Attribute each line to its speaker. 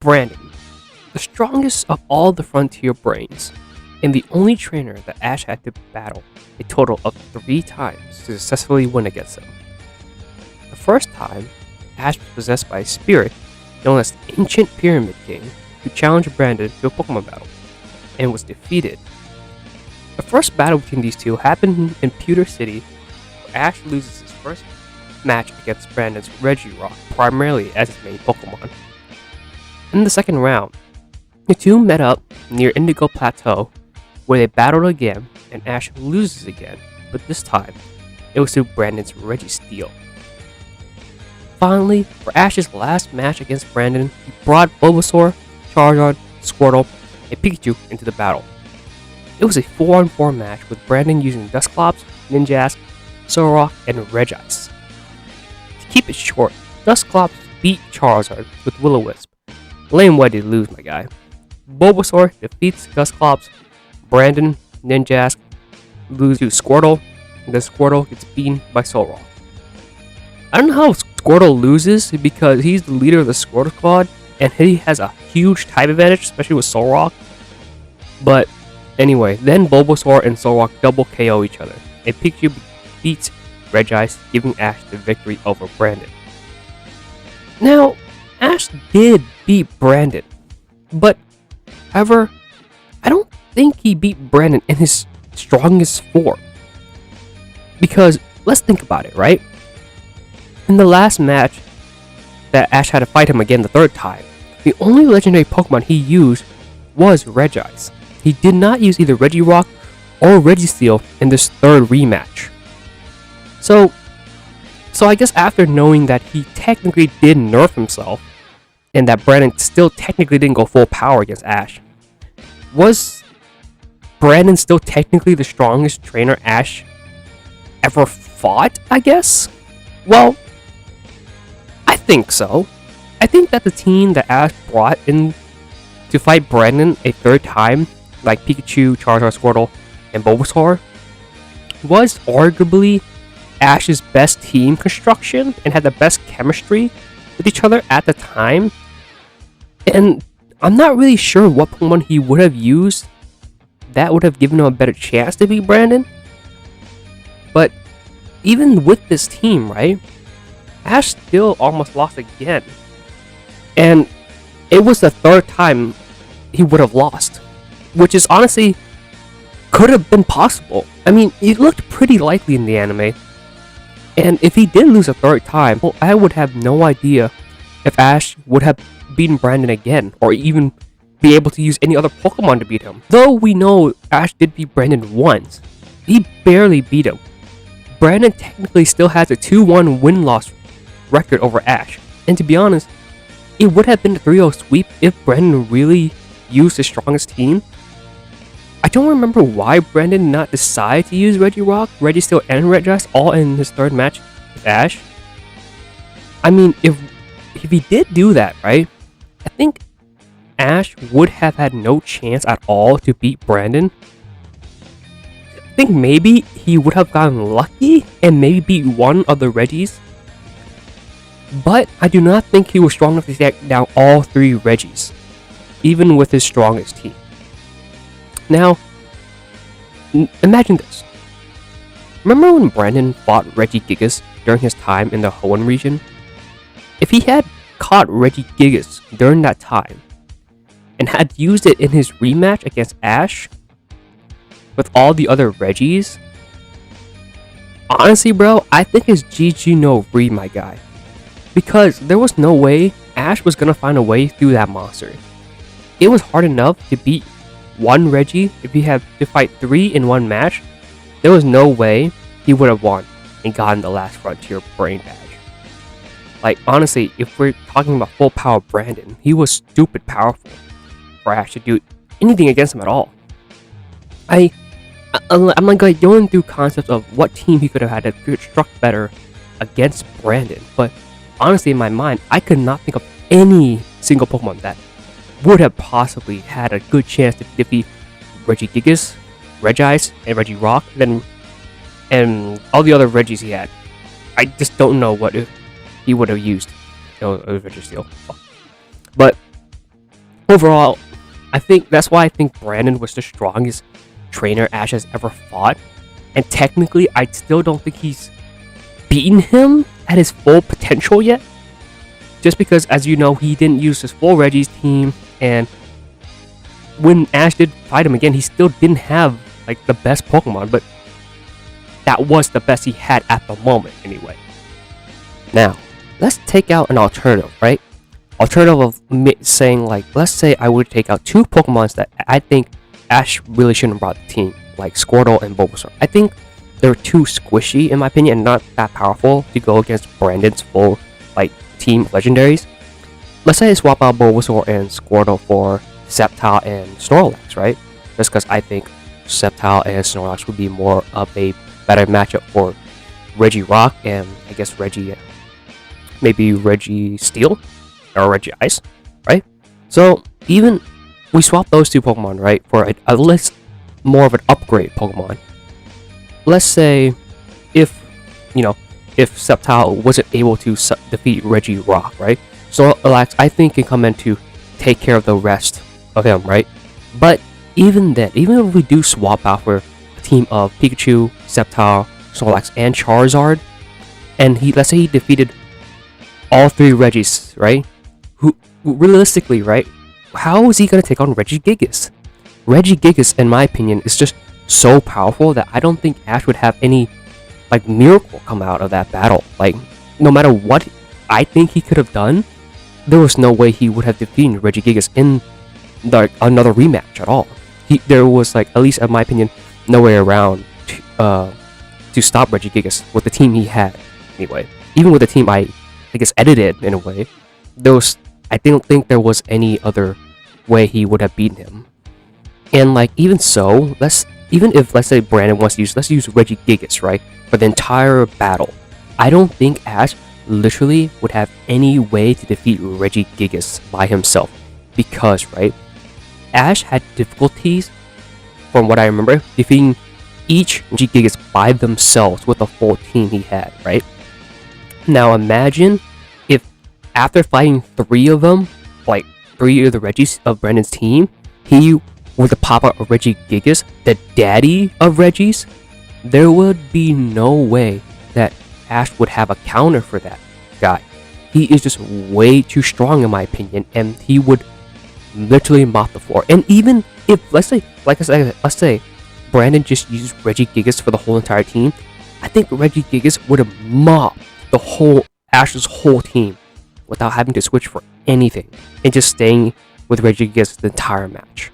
Speaker 1: Brandon, the strongest of all the Frontier brains, and the only trainer that Ash had to battle a total of 3 times to successfully win against him. The first time, Ash was possessed by a spirit known as the Ancient Pyramid King, who challenged Brandon to a Pokemon battle, and was defeated. The first battle between these two happened in Pewter City, where Ash loses his first match against Brandon's Regigigas, primarily as his main Pokemon. In the second round, the two met up near Indigo Plateau, where they battled again, and Ash loses again, but this time, it was to Brandon's Registeel. Finally, for Ash's last match against Brandon, he brought Bulbasaur, Charizard, Squirtle, and Pikachu into the battle. It was a 4-on-4 match with Brandon using Dusclops, Ninjask, Solrock, and Regice. To keep it short, Dusclops beat Charizard with Will-O-Wisp. Lame way to lose, my guy. Bulbasaur defeats Dusclops, Brandon, Ninjask, loses to Squirtle, and then Squirtle gets beaten by Solrock. I don't know how Squirtle loses because he's the leader of the Squirtle squad and he has a huge type advantage, especially with Solrock. But anyway, then Bulbasaur and Solrock double KO each other, and Pikachu beats Regice, giving Ash the victory over Brandon. Now, Ash did beat Brandon, but however, I don't think he beat Brandon in his strongest form. Because let's think about it, right? In the last match that Ash had to fight him again the third time, the only legendary Pokemon he used was Regice. He did not use either Regirock or Registeel in this third rematch. So I guess after knowing that he technically did nerf himself, and that Brandon still technically didn't go full power against Ash, was Brandon still technically the strongest trainer Ash ever fought, I guess? Well, I think so. I think that the team that Ash brought in to fight Brandon a third time, like Pikachu, Charizard, Squirtle, and Bulbasaur, was arguably Ash's best team construction and had the best chemistry with each other at the time. And I'm not really sure what Pokemon he would have used that would have given him a better chance to beat Brandon. But even with this team, right, Ash still almost lost again. And it was the third time he would have lost, which is honestly could have been possible. I mean, it looked pretty likely in the anime. And if he did lose a third time, well, I would have no idea if Ash would have beaten Brandon again, or even be able to use any other Pokemon to beat him. Though we know Ash did beat Brandon once, he barely beat him. Brandon technically still has a 2-1 win-loss record over Ash, and to be honest, it would have been a 3-0 sweep if Brandon really used his strongest team. I don't remember why Brandon did not decide to use Regirock, Registeel, and Regice all in his third match with Ash. I mean, if he did do that, right, I think Ash would have had no chance at all to beat Brandon. I think maybe he would have gotten lucky and maybe beat one of the Regis. But I do not think he was strong enough to take down all 3 Regis, even with his strongest team. Now, imagine this. Remember when Brandon fought Regigigas during his time in the Hoenn region? If he had caught Regigigas during that time, and had used it in his rematch against Ash, with all the other Regis, honestly bro, I think it's GG no re, my guy. Because there was no way Ash was gonna find a way through that monster. It was hard enough to beat 1 Regi. If he had to fight 3 in one match, there was no way he would have won and gotten the last Frontier Brain Badge. Like, honestly, if we're talking about full power Brandon, he was stupid powerful for Ash to do anything against him at all. I'm like going through concepts of what team he could have had to construct better against Brandon, but honestly, in my mind, I could not think of any single Pokemon that would have possibly had a good chance to defeat Regigigas, Regice, and Regirock, and all the other Regis he had. I just don't know what he would have used. No, it was Registeel. But Overall, I think that's why I think Brandon was the strongest trainer Ash has ever fought. And technically, I still don't think he's beaten him at his full potential yet. Just because, as you know, he didn't use his full Reggie's team, and when Ash did fight him again, he still didn't have like the best Pokemon, but that was the best he had at the moment anyway. Now, let's take out an alternative, right? Alternative of saying, like, let's say I would take out two Pokemons that I think Ash really shouldn't have brought the team, like Squirtle and Bulbasaur. I think they're too squishy in my opinion and not that powerful to go against Brandon's full like team legendaries. Let's say I swap out Bulbasaur and Squirtle for Sceptile and Snorlax, right? Just because I think Sceptile and Snorlax would be more of a better matchup for Regirock and I guess maybe Registeel or Regice, right? So even we swap those two Pokemon, right, for a less more of an upgrade Pokemon. Let's say if Sceptile wasn't able to defeat Regirock, right? So Snorlax, I think, can come in to take care of the rest of him, right? But even then, even if we do swap out for a team of Pikachu, Sceptile, Snorlax, and Charizard, and let's say he defeated all three Regis, right? Who realistically, right? How is he gonna take on Regigigas? Regigigas, in my opinion, is just so powerful that I don't think Ash would have any like miracle come out of that battle. Like, no matter what I think he could have done, there was no way he would have defeated Regigigas in another rematch at all. There was, like, at least in my opinion, no way around to stop Regigigas with the team he had. Anyway, even with the team I guess edited in a way, I don't think there was any other way he would have beaten him. And like even so, even if let's say Brandon wants to let's use Regigigas, right, for the entire battle, I don't think Ash literally would have any way to defeat Regigigas by himself, because right, Ash had difficulties, from what I remember, defeating each Regigigas by themselves with the full team he had, right? Now imagine if after fighting three of them, like three of the Regis of Brandon's team, he were to pop out of Regigigas, the daddy of Regis, there would be no way that Ash would have a counter for that guy. He is just way too strong in my opinion, and he would literally mop the floor. And even if, let's say Brandon just used Regigigas for the whole entire team, I think Regigigas would have mopped Ash's whole team without having to switch for anything and just staying with Regigigas the entire match.